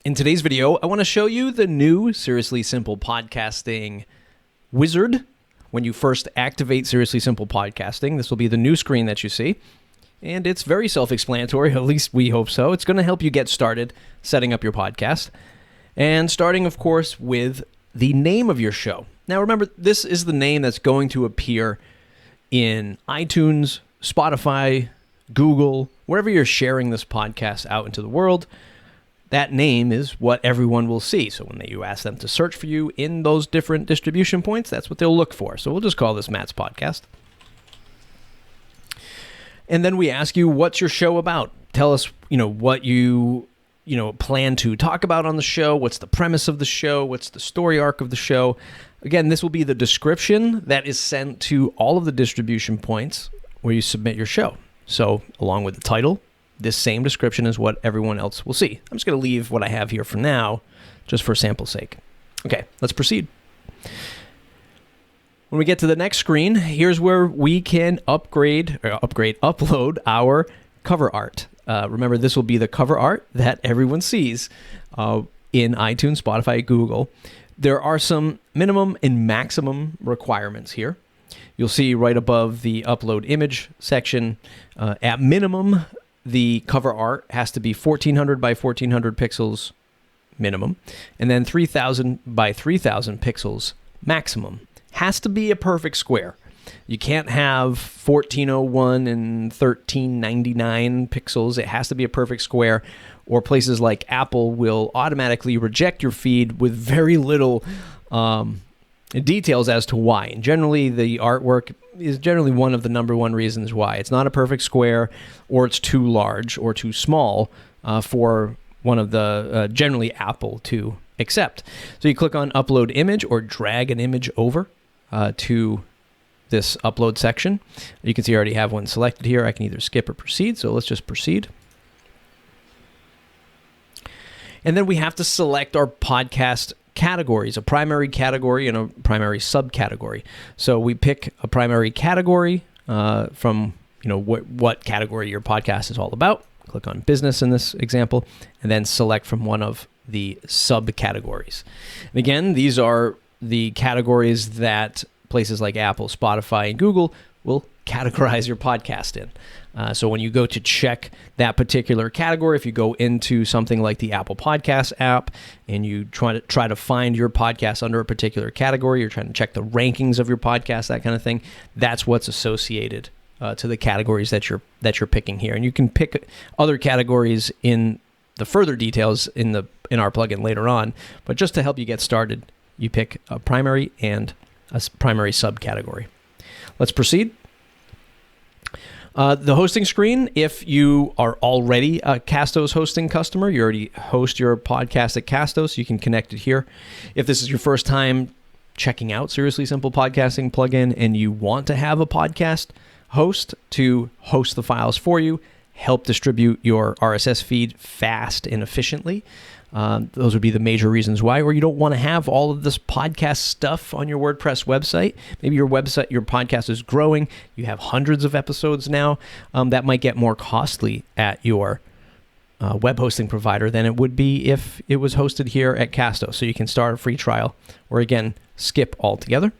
In today's video, I want to show you the new Seriously Simple Podcasting wizard. When you first activate Seriously Simple Podcasting, this will be the new screen that you see. And it's very self-explanatory, at least we hope so. It's going to help you get started setting up your podcast. And starting, of course, with the name of your show. Now remember, this is the name that's going to appear in iTunes, Spotify, Google, wherever you're sharing this podcast out into the world. That name is what everyone will see. So when you ask them to search for you in those different distribution points, that's what they'll look for. So we'll just call this Matt's Podcast. And then we ask you, what's your show about? Tell us, what you plan to talk about on the show. What's the premise of the show? What's the story arc of the show? Again, this will be the description that is sent to all of the distribution points where you submit your show. So along with the title, this same description is what everyone else will see. I'm just going to leave what I have here for now, just for sample's sake. Okay, let's proceed. When we get to the next screen, here's where we can upload our cover art. Remember, this will be the cover art that everyone sees in iTunes, Spotify, Google. There are some minimum and maximum requirements here. You'll see right above the upload image section, at minimum, the cover art has to be 1400 by 1400 pixels minimum, and then 3000 by 3000 pixels maximum. Has to be a perfect square. You can't have 1401 and 1399 pixels. It has to be a perfect square, or places like Apple will automatically reject your feed with very little details as to why. And generally, the artwork is generally one of the number one reasons why. It's not a perfect square, or it's too large or too small for one of the, generally Apple, to accept. So you click on Upload Image or drag an image over to this upload section. You can see I already have one selected here. I can either skip or proceed, so let's just proceed. And then we have to select our podcast categories, a primary category and a primary subcategory. So we pick a primary category from what category your podcast is all about. Click on business in this example, and then select from one of the subcategories. And again, these are the categories that places like Apple, Spotify, and Google will categorize your podcast in. So when you go to check that particular category, if you go into something like the Apple Podcast app and you try to find your podcast under a particular category, you're trying to check the rankings of your podcast, that kind of thing, that's what's associated to the categories that you're picking here. And you can pick other categories in the further details in our plugin later on, but just to help you get started, you pick a primary and a primary subcategory. Let's proceed. The hosting screen, if you are already a Castos hosting customer, you already host your podcast at Castos, you can connect it here. If this is your first time checking out Seriously Simple Podcasting plugin and you want to have a podcast host to host the files for you, help distribute your RSS feed fast and efficiently, those would be the major reasons why. Or you don't want to have all of this podcast stuff on your WordPress website. Maybe your podcast is growing. You have hundreds of episodes now. That might get more costly at your web hosting provider than it would be if it was hosted here at Castos. So you can start a free trial, or again, skip altogether.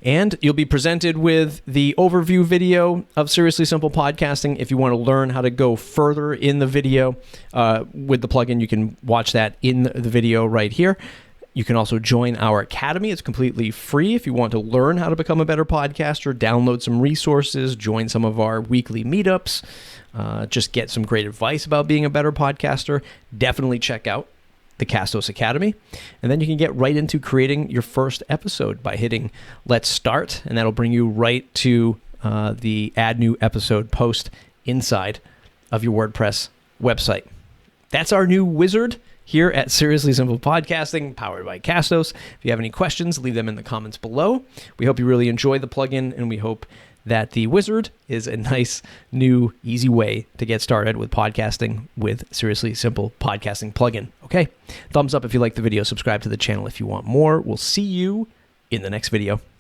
And you'll be presented with the overview video of Seriously Simple Podcasting. If you want to learn how to go further in the video with the plugin, you can watch that in the video right here. You can also join our academy. It's completely free if you want to learn how to become a better podcaster, download some resources, join some of our weekly meetups, just get some great advice about being a better podcaster. Definitely check out the Castos Academy, and then you can get right into creating your first episode by hitting Let's Start, and that'll bring you right to the Add New Episode post inside of your WordPress website. That's our new wizard here at Seriously Simple Podcasting, powered by Castos. If you have any questions, leave them in the comments below. We hope you really enjoy the plugin, and we hope that the wizard is a nice, new, easy way to get started with podcasting with Seriously Simple Podcasting plugin. Okay, thumbs up if you like the video, subscribe to the channel if you want more. We'll see you in the next video.